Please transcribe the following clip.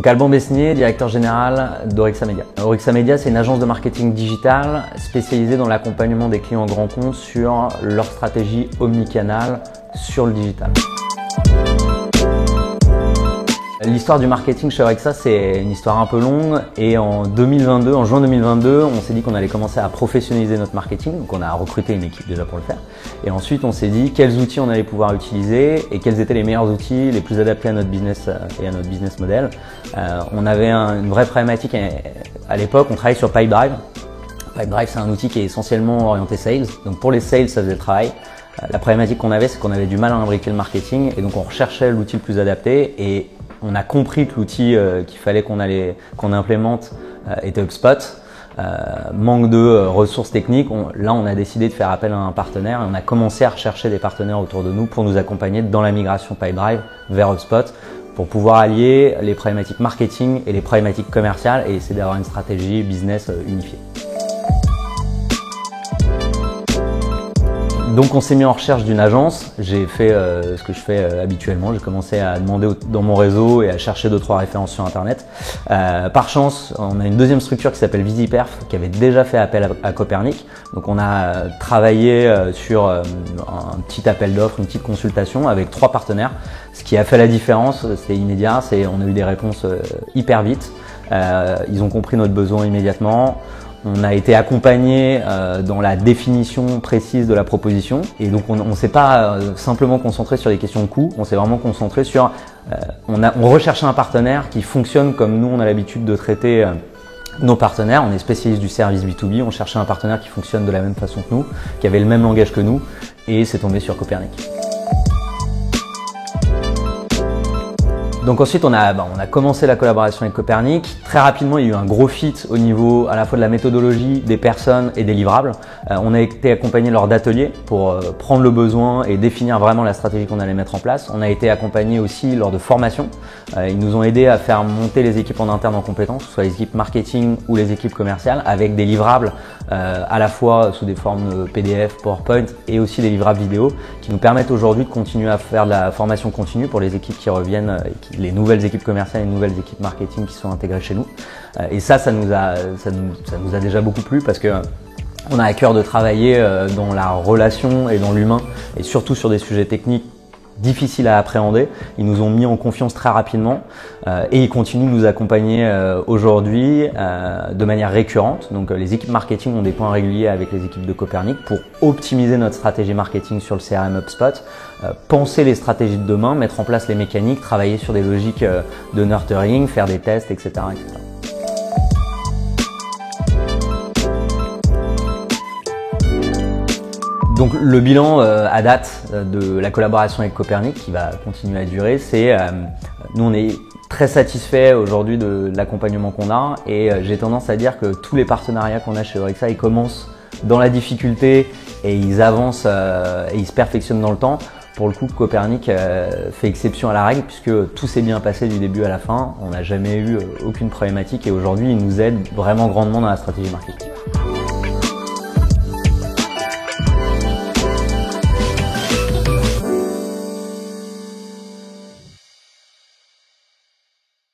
Donc Alban Besnier, directeur général d'Orixa Media. Orixa Media, c'est une agence de marketing digital spécialisée dans l'accompagnement des clients grands comptes sur leur stratégie omnicanal sur le digital. L'histoire du marketing chez Orixa, c'est une histoire un peu longue et en juin 2022, on s'est dit qu'on allait commencer à professionnaliser notre marketing. Donc on a recruté une équipe déjà pour le faire. Et ensuite, on s'est dit quels outils on allait pouvoir utiliser et quels étaient les meilleurs outils, les plus adaptés à notre business et à notre business model. On avait une vraie problématique à l'époque, on travaillait sur Pipedrive. Pipedrive, c'est un outil qui est essentiellement orienté sales. Donc pour les sales, ça faisait le travail. La problématique qu'on avait, c'est qu'on avait du mal à imbriquer le marketing et donc on recherchait l'outil le plus adapté et on a compris que l'outil qu'il fallait qu'on implémente était HubSpot. Manque de ressources techniques, là on a décidé de faire appel à un partenaire et on a commencé à rechercher des partenaires autour de nous pour nous accompagner dans la migration Pipedrive vers HubSpot pour pouvoir allier les problématiques marketing et les problématiques commerciales et essayer d'avoir une stratégie business unifiée. Donc on s'est mis en recherche d'une agence, j'ai fait ce que je fais habituellement, j'ai commencé à demander dans mon réseau et à chercher 2-3 références sur internet. Par chance, on a une deuxième structure qui s'appelle Visiperf qui avait déjà fait appel à Copernic. Donc on a travaillé sur un petit appel d'offres, une petite consultation avec 3 partenaires. Ce qui a fait la différence, c'était immédiat, on a eu des réponses hyper vite. Ils ont compris notre besoin immédiatement. On a été accompagné dans la définition précise de la proposition et donc on ne s'est pas simplement concentré sur les questions de coût, on s'est vraiment concentré sur… on recherchait un partenaire qui fonctionne comme nous on a l'habitude de traiter nos partenaires. On est spécialiste du service B2B, on cherchait un partenaire qui fonctionne de la même façon que nous, qui avait le même langage que nous et c'est tombé sur Copernic. Donc ensuite, on a commencé la collaboration avec Copernic. Très rapidement, il y a eu un gros fit au niveau à la fois de la méthodologie, des personnes et des livrables. On a été accompagné lors d'ateliers pour prendre le besoin et définir vraiment la stratégie qu'on allait mettre en place. On a été accompagné aussi lors de formations. Ils nous ont aidés à faire monter les équipes en interne en compétences, que ce soit les équipes marketing ou les équipes commerciales, avec des livrables à la fois sous des formes PDF, PowerPoint et aussi des livrables vidéo qui nous permettent aujourd'hui de continuer à faire de la formation continue pour les équipes qui reviennent, les nouvelles équipes commerciales et les nouvelles équipes marketing qui sont intégrées chez nous. Et ça nous a déjà beaucoup plu parce que on a à cœur de travailler dans la relation et dans l'humain et surtout sur des sujets techniques difficiles à appréhender. Ils nous ont mis en confiance très rapidement et ils continuent de nous accompagner aujourd'hui de manière récurrente. Donc les équipes marketing ont des points réguliers avec les équipes de Copernic pour optimiser notre stratégie marketing sur le CRM HubSpot, penser les stratégies de demain, mettre en place les mécaniques, travailler sur des logiques de nurturing, faire des tests, etc. etc. Donc le bilan à date de la collaboration avec Copernic qui va continuer à durer, c'est nous on est très satisfait aujourd'hui de l'accompagnement qu'on a et j'ai tendance à dire que tous les partenariats qu'on a chez Orixa, ils commencent dans la difficulté et ils avancent et ils se perfectionnent dans le temps. Pour le coup, Copernic fait exception à la règle puisque tout s'est bien passé du début à la fin. On n'a jamais eu aucune problématique et aujourd'hui, ils nous aident vraiment grandement dans la stratégie marketing.